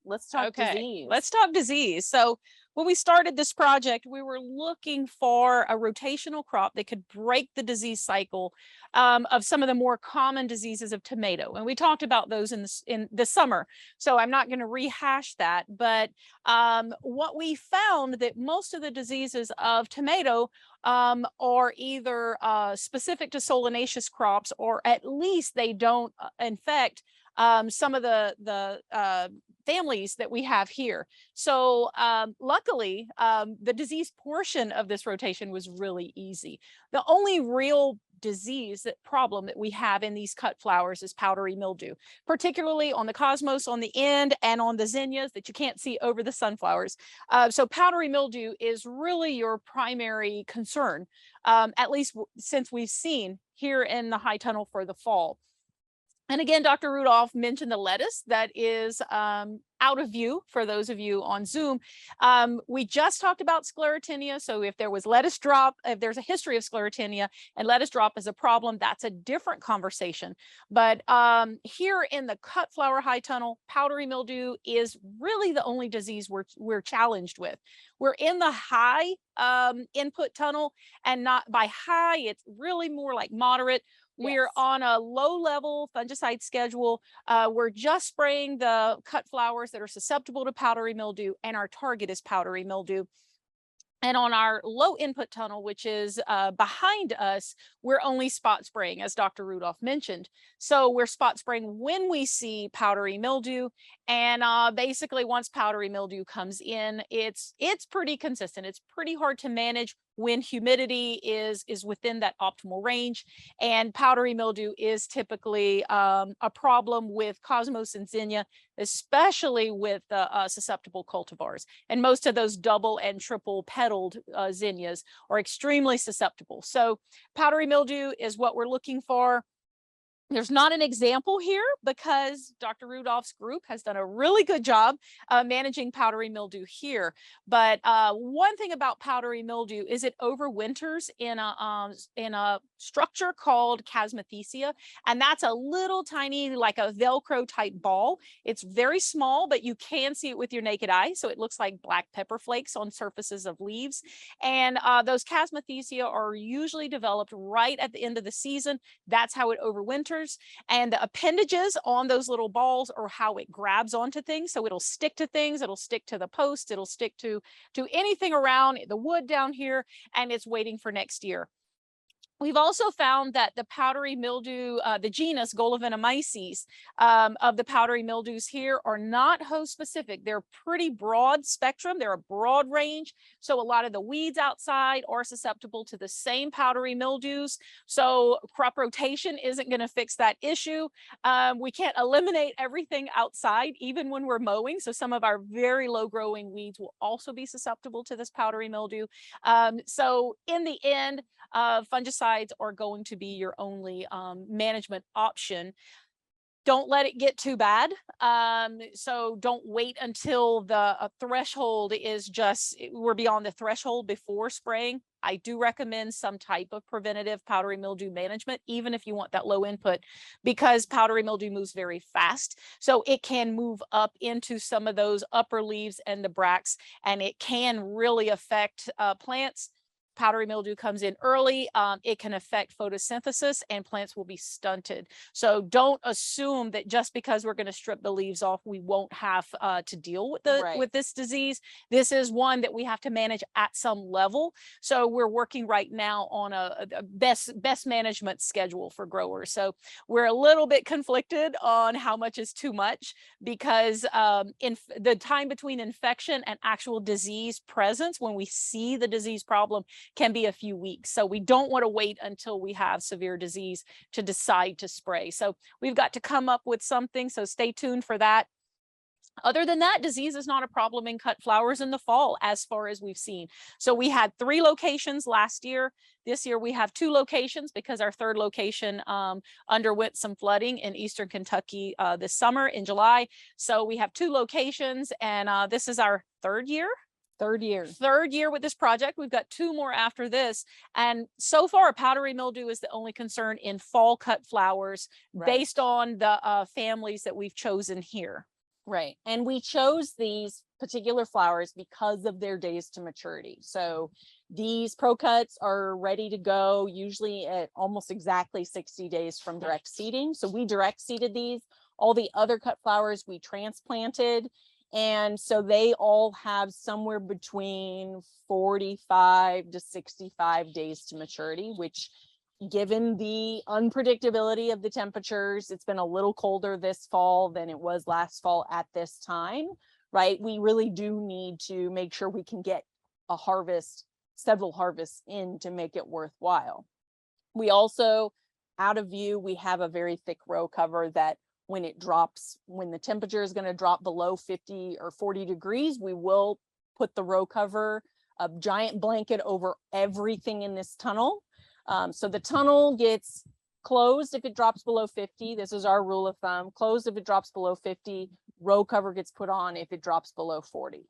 Let's talk Okay, disease. let's talk disease. So when we started this project, we were looking for a rotational crop that could break the disease cycle of some of the more common diseases of tomato. And we talked about those in the summer. So I'm not going to rehash that. But what we found that most of the diseases of tomato are either specific to solanaceous crops, or at least they don't infect some of the families that we have here. So luckily, the disease portion of this rotation was really easy. The only real problem that we have in these cut flowers is powdery mildew, particularly on the cosmos on the end and on the zinnias that you can't see over the sunflowers. So powdery mildew is really your primary concern, at least since we've seen here in the high tunnel for the fall. And again, Dr. Rudolph mentioned the lettuce that is out of view for those of you on Zoom. We just talked about sclerotinia. So if there was lettuce drop, if there's a history of sclerotinia and lettuce drop is a problem, that's a different conversation. But here in the cut flower high tunnel, powdery mildew is really the only disease we're challenged with. We're in the high input tunnel, and not by high, it's really more like moderate. We're on a low level fungicide schedule. We're just spraying the cut flowers that are susceptible to powdery mildew, and our target is powdery mildew. And on our low input tunnel, which is behind us, we're only spot spraying, as Dr. Rudolph mentioned. So we're spot spraying when we see powdery mildew. And basically, once powdery mildew comes in, it's pretty consistent. It's pretty hard to manage when humidity is within that optimal range. And powdery mildew is typically a problem with cosmos and zinnia, especially with susceptible cultivars. And most of those double and triple petaled zinnias are extremely susceptible. So powdery mildew is what we're looking for. There's not an example here because Dr. Rudolph's group has done a really good job managing powdery mildew here. But one thing about powdery mildew is it overwinters in a structure called chasmathesia, and that's a little tiny, like a Velcro type ball. It's very small, but you can see it with your naked eye. So it looks like black pepper flakes on surfaces of leaves. And those chasmathesia are usually developed right at the end of the season. That's how it overwinters. And the appendages on those little balls are how it grabs onto things. So it'll stick to things, it'll stick to the post, it'll stick to anything around the wood down here, and it's waiting for next year. We've also found that the powdery mildew, the genus Golovenomyces of the powdery mildews here are not host specific. They're pretty broad spectrum. They're a broad range. So a lot of the weeds outside are susceptible to the same powdery mildews. So crop rotation isn't going to fix that issue. We can't eliminate everything outside, even when we're mowing. So some of our very low growing weeds will also be susceptible to this powdery mildew. So in the end, fungicides are going to be your only management option. Don't let it get too bad. So don't wait until the threshold is we're beyond the threshold before spraying. I do recommend some type of preventative powdery mildew management, even if you want that low input, because powdery mildew moves very fast. So it can move up into some of those upper leaves and the bracts, and it can really affect plants. Powdery mildew comes in early, it can affect photosynthesis and plants will be stunted. So don't assume that just because we're going to strip the leaves off, we won't have to deal with with this disease. This is one that we have to manage at some level. So we're working right now on a best management schedule for growers. So we're a little bit conflicted on how much is too much, because in the time between infection and actual disease presence, when we see the disease problem, can be a few weeks. So we don't want to wait until we have severe disease to decide to spray. So we've got to come up with something. So stay tuned for that. Other than that, disease is not a problem in cut flowers in the fall, as far as we've seen. So we had 3 locations last year. This year we have 2 locations because our 3rd location underwent some flooding in eastern Kentucky this summer in July. So we have 2 locations, and this is our 3rd year. Third year with this project. We've got 2 more after this. And so far, powdery mildew is the only concern in fall cut flowers based on the families that we've chosen here. Right. And we chose these particular flowers because of their days to maturity. So these pro cuts are ready to go usually at almost exactly 60 days from direct seeding. So we direct seeded these. All the other cut flowers we transplanted. And so they all have somewhere between 45 to 65 days to maturity, which, given the unpredictability of the temperatures, it's been a little colder this fall than it was last fall at this time, right? We really do need to make sure we can get a harvest, several harvests in to make it worthwhile. We also, out of view, we have a very thick row cover that when it drops, when the temperature is going to drop below 50 or 40 degrees, we will put the row cover, a giant blanket over everything in this tunnel. So the tunnel gets closed if it drops below 50. This is our rule of thumb. Closed if it drops below 50. Row cover gets put on if it drops below 40.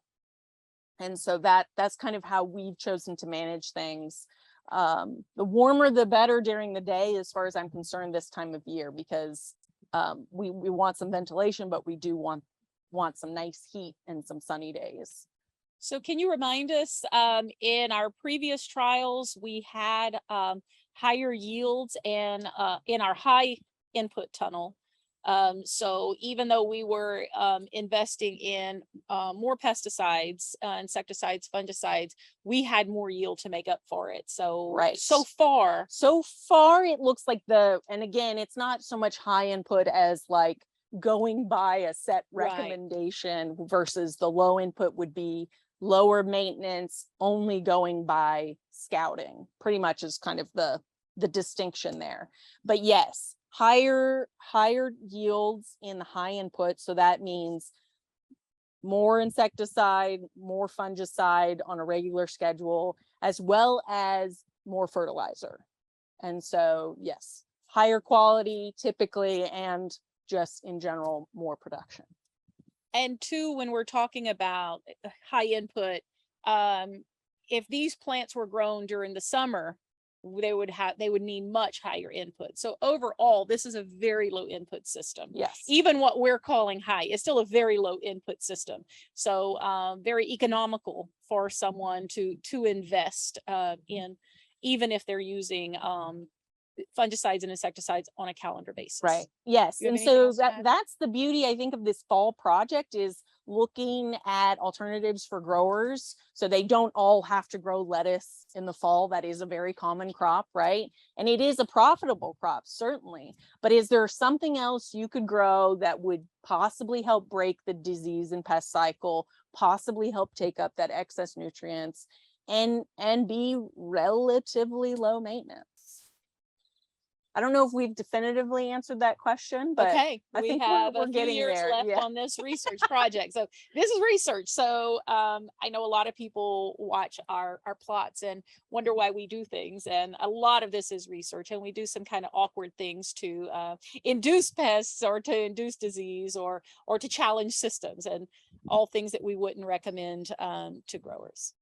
And so that's kind of how we've chosen to manage things. The warmer the better during the day, as far as I'm concerned, this time of year, because we want some ventilation, but we do want some nice heat and some sunny days. So can you remind us, in our previous trials, we had higher yields and in our high input tunnel. So even though we were investing in more pesticides, insecticides, fungicides, we had more yield to make up for it. So right. So far it looks like and again, it's not so much high input as like going by a set recommendation, right, versus the low input would be lower maintenance, only going by scouting, pretty much is kind of the distinction there. But yes, higher yields in the high input. So that means more insecticide, more fungicide on a regular schedule, as well as more fertilizer. And so yes, higher quality typically, and just in general, more production. And two, when we're talking about high input, if these plants were grown during the summer, they would need much higher input. So overall, this is a very low input system. Yes. Even what we're calling high is still a very low input system. So very economical for someone to invest in, even if they're using fungicides and insecticides on a calendar basis. Right. Yes. And so that's the beauty, I think, of this fall project, is looking at alternatives for growers, so they don't all have to grow lettuce in the fall. That is a very common crop, right? And it is a profitable crop, certainly. But is there something else you could grow that would possibly help break the disease and pest cycle, possibly help take up that excess nutrients, and be relatively low maintenance? I don't know if we've definitively answered that question, but okay, I think we're a few years left on this research project. So this is research. So I know a lot of people watch our plots and wonder why we do things. And a lot of this is research, and we do some kind of awkward things to induce pests or to induce disease or to challenge systems, and all things that we wouldn't recommend to growers.